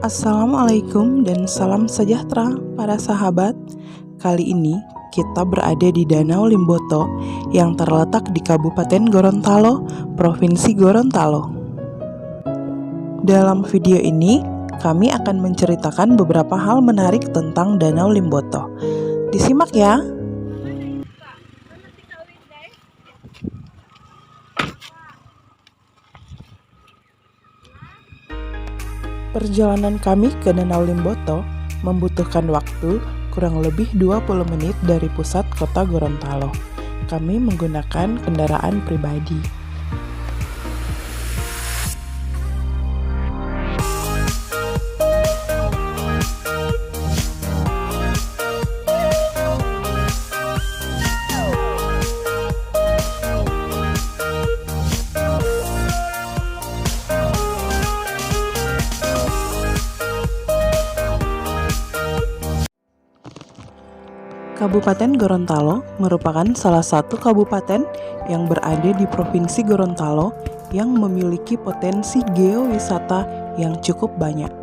Assalamualaikum dan salam sejahtera para sahabat. Kali ini kita berada di Danau Limboto yang terletak di Kabupaten Gorontalo, Provinsi Gorontalo. Dalam video ini kami akan menceritakan beberapa hal menarik tentang Danau Limboto. Disimak ya. Perjalanan kami ke Danau Limboto membutuhkan waktu kurang lebih 20 menit dari pusat kota Gorontalo. Kami menggunakan kendaraan pribadi. Kabupaten Gorontalo merupakan salah satu kabupaten yang berada di Provinsi Gorontalo yang memiliki potensi geowisata yang cukup banyak.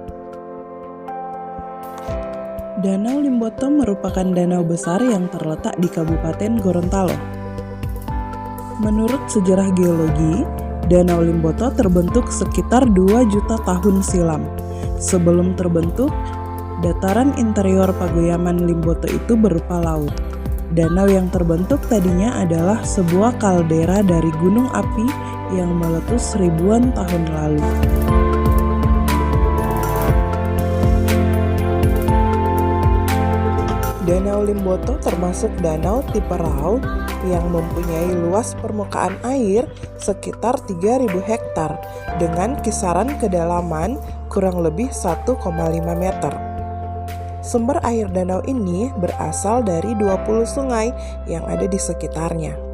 Danau Limboto merupakan danau besar yang terletak di Kabupaten Gorontalo. Menurut sejarah geologi, Danau Limboto terbentuk sekitar 2 juta tahun silam. Sebelum terbentuk, dataran interior Pagoyaman Limboto itu berupa laut. Danau yang terbentuk tadinya adalah sebuah kaldera dari gunung api yang meletus ribuan tahun lalu. Danau Limboto termasuk danau tipe Rao yang mempunyai luas permukaan air sekitar 3.000 hektar dengan kisaran kedalaman kurang lebih 1,5 meter. Sumber air danau ini berasal dari 20 sungai yang ada di sekitarnya.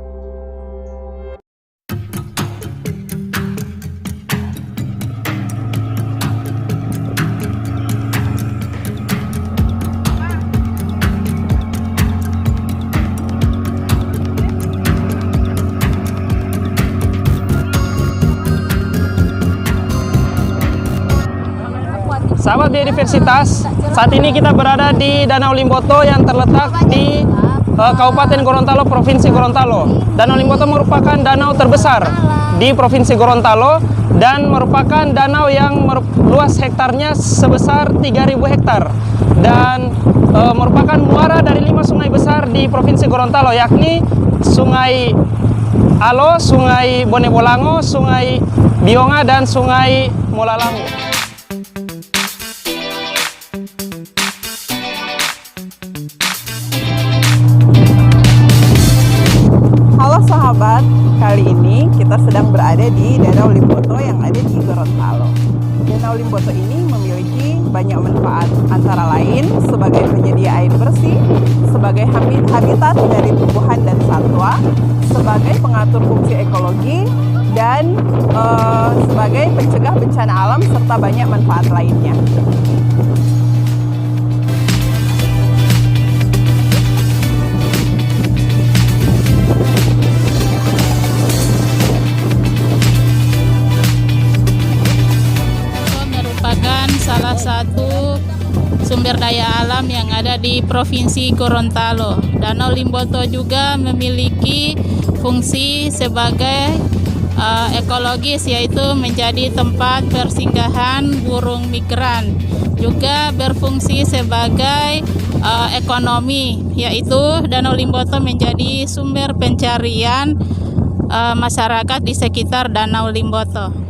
Sahabat biodiversitas, saat ini kita berada di Danau Limboto yang terletak di Kabupaten Gorontalo, Provinsi Gorontalo. Danau Limboto merupakan danau terbesar di Provinsi Gorontalo dan merupakan danau yang luas hektarnya sebesar 3.000 hektar dan merupakan muara dari 5 sungai besar di Provinsi Gorontalo, yakni Sungai Alo, Sungai Bonebolango, Sungai Bionga, dan Sungai Molalangu. Halo sahabat, kali ini kita sedang berada di Danau Limboto yang ada di Gorontalo. Danau Limboto ini memiliki banyak manfaat, antara lain sebagai penyedia air bersih, sebagai habitat dari tumbuhan dan satwa, sebagai pengatur fungsi ekologi, dan sebagai pencegah bencana alam serta banyak manfaat lainnya. Salah satu sumber daya alam yang ada di Provinsi Gorontalo. Danau Limboto juga memiliki fungsi sebagai ekologis, yaitu menjadi tempat persinggahan burung migran. Juga berfungsi sebagai ekonomi, yaitu Danau Limboto menjadi sumber pencarian masyarakat di sekitar Danau Limboto.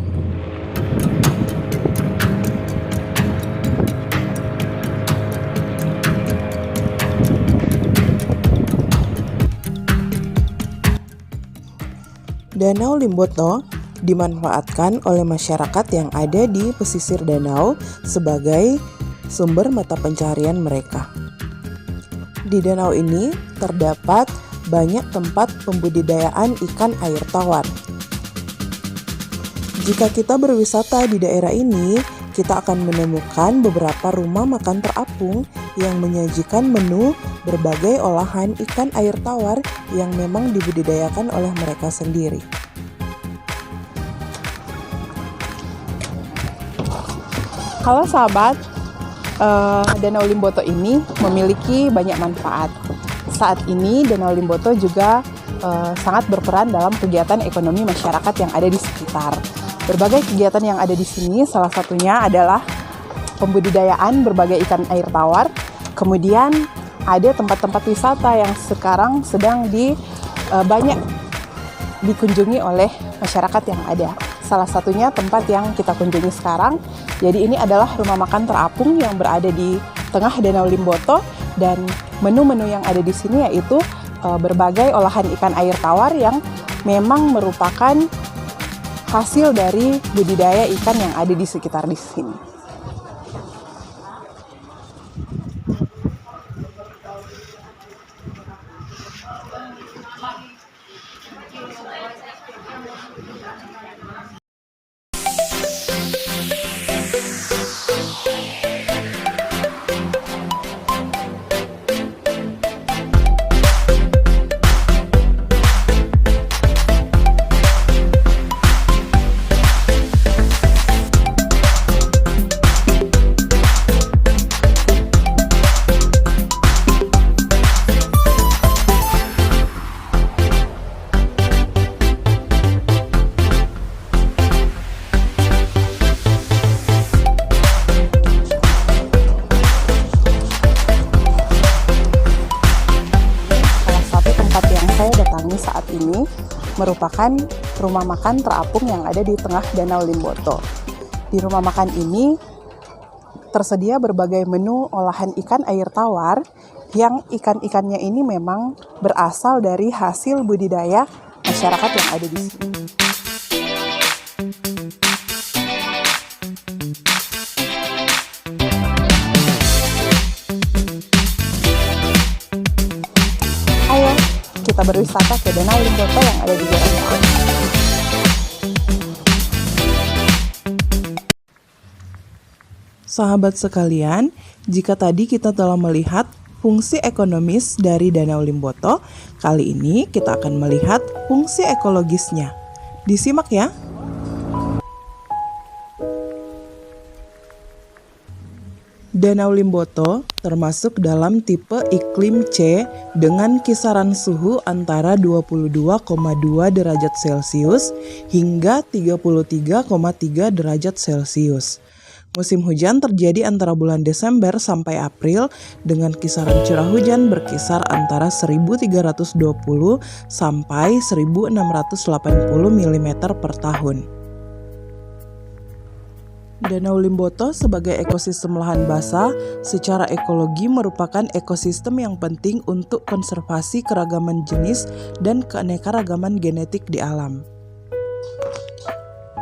Danau Limboto dimanfaatkan oleh masyarakat yang ada di pesisir danau sebagai sumber mata pencarian mereka. Di danau ini terdapat banyak tempat pembudidayaan ikan air tawar. Jika kita berwisata di daerah ini, kita akan menemukan beberapa rumah makan terapung yang menyajikan menu berbagai olahan ikan air tawar yang memang dibudidayakan oleh mereka sendiri. Kalau sahabat, Danau Limboto ini memiliki banyak manfaat. Saat ini Danau Limboto juga sangat berperan dalam kegiatan ekonomi masyarakat yang ada di sekitar. Berbagai kegiatan yang ada di sini, salah satunya adalah pembudidayaan berbagai ikan air tawar. Kemudian ada tempat-tempat wisata yang sekarang sedang banyak dikunjungi oleh masyarakat yang ada. Salah satunya tempat yang kita kunjungi sekarang. Jadi ini adalah rumah makan terapung yang berada di tengah Danau Limboto, dan menu-menu yang ada di sini yaitu berbagai olahan ikan air tawar yang memang merupakan hasil dari budidaya ikan yang ada di sekitar di sini. Saat ini merupakan rumah makan terapung yang ada di tengah Danau Limboto. Di rumah makan ini tersedia berbagai menu olahan ikan air tawar yang ikan-ikannya ini memang berasal dari hasil budidaya masyarakat yang ada di sini. Ayo kita berwisata ke Danau Limboto yang ada di Gorontalo. Sahabat sekalian, jika tadi kita telah melihat fungsi ekonomis dari Danau Limboto, kali ini kita akan melihat fungsi ekologisnya. Disimak ya. Danau Limboto termasuk dalam tipe iklim C dengan kisaran suhu antara 22,2 derajat Celcius hingga 33,3 derajat Celcius. Musim hujan terjadi antara bulan Desember sampai April dengan kisaran curah hujan berkisar antara 1.320 sampai 1.680 mm per tahun. Danau Limboto sebagai ekosistem lahan basah secara ekologi merupakan ekosistem yang penting untuk konservasi keragaman jenis dan keanekaragaman genetik di alam.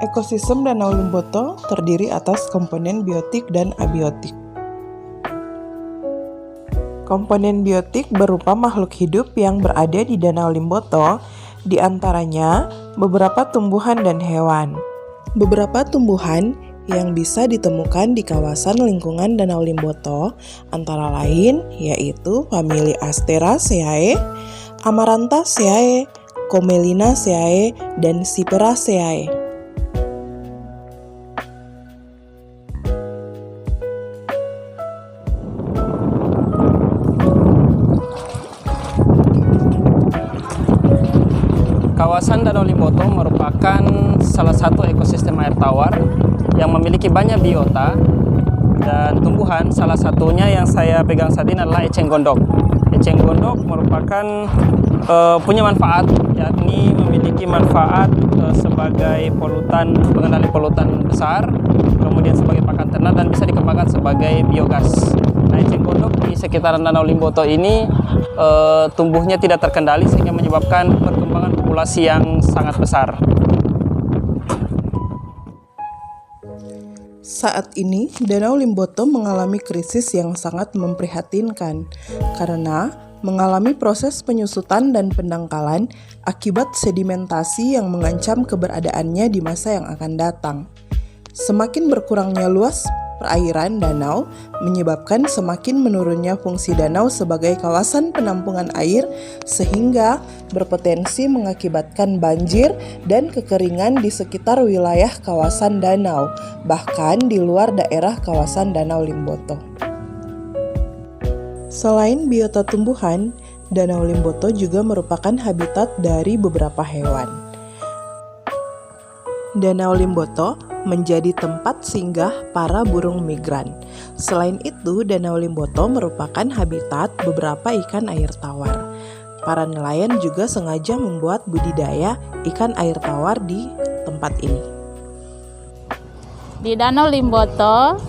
Ekosistem Danau Limboto terdiri atas komponen biotik dan abiotik. Komponen biotik berupa makhluk hidup yang berada di Danau Limboto, di antaranya beberapa tumbuhan dan hewan. Beberapa tumbuhan yang bisa ditemukan di kawasan lingkungan Danau Limboto antara lain yaitu famili Asteraceae, Amaranthaceae, Commelinaceae, dan Cyperaceae. Kawasan Danau Limboto merupakan salah satu ekosistem air tawar yang memiliki banyak biota dan tumbuhan. Salah satunya yang saya pegang saat ini adalah eceng gondok. Eceng gondok merupakan punya manfaat, yakni memiliki manfaat sebagai polutan, pengendali polutan besar, kemudian sebagai pakan ternak dan bisa dikembangkan sebagai biogas. Nah, eceng gondok di sekitaran Danau Limboto ini tumbuhnya tidak terkendali sehingga menyebabkan perkembangan populasi yang sangat besar. Saat ini, Danau Limboto mengalami krisis yang sangat memprihatinkan karena mengalami proses penyusutan dan pendangkalan akibat sedimentasi yang mengancam keberadaannya di masa yang akan datang. Semakin berkurangnya luas perairan danau, menyebabkan semakin menurunnya fungsi danau sebagai kawasan penampungan air sehingga berpotensi mengakibatkan banjir dan kekeringan di sekitar wilayah kawasan danau, bahkan di luar daerah kawasan Danau Limboto. Selain biota tumbuhan, Danau Limboto juga merupakan habitat dari beberapa hewan. Danau Limboto menjadi tempat singgah para burung migran. Selain itu, Danau Limboto merupakan habitat beberapa ikan air tawar. Para nelayan juga sengaja membuat budidaya ikan air tawar di tempat ini. Di Danau Limboto,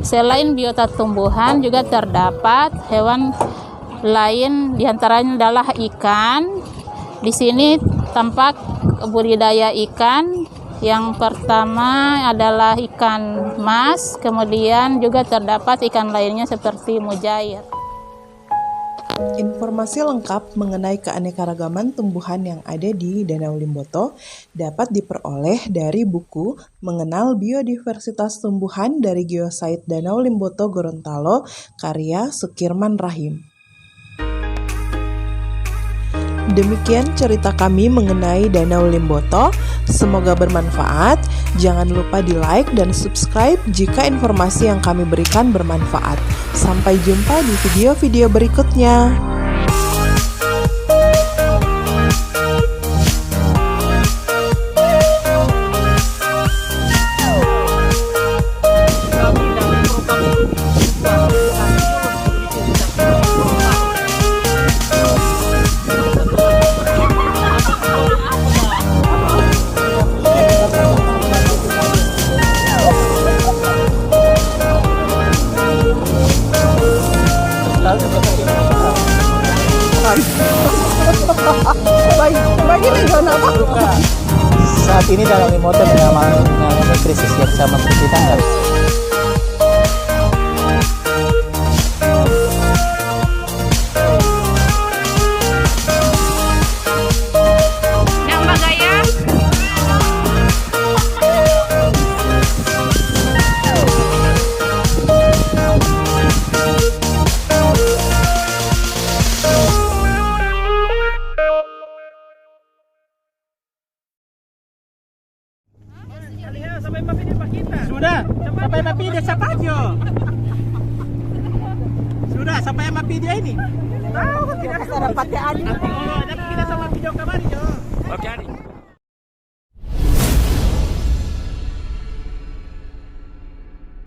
selain biota tumbuhan juga terdapat hewan lain, diantaranya adalah ikan. Di sini tampak budidaya ikan. Yang pertama adalah ikan mas, kemudian juga terdapat ikan lainnya seperti mujair. Informasi lengkap mengenai keanekaragaman tumbuhan yang ada di Danau Limboto dapat diperoleh dari buku Mengenal Biodiversitas Tumbuhan dari Geosite Danau Limboto Gorontalo karya Sukirman Rahim. Demikian cerita kami mengenai Danau Limboto. Semoga bermanfaat. Jangan lupa di like dan subscribe jika informasi yang kami berikan bermanfaat. Sampai jumpa di video-video berikutnya. Saat ini Danau Limboto mengalami krisis yang sama seperti tanggal. Sampai mapi desa Pajo. Sudah sampai mapi dia ini. Tahu tidak ada dapat ya. Nanti kita sama video kamari, Jo. Oke,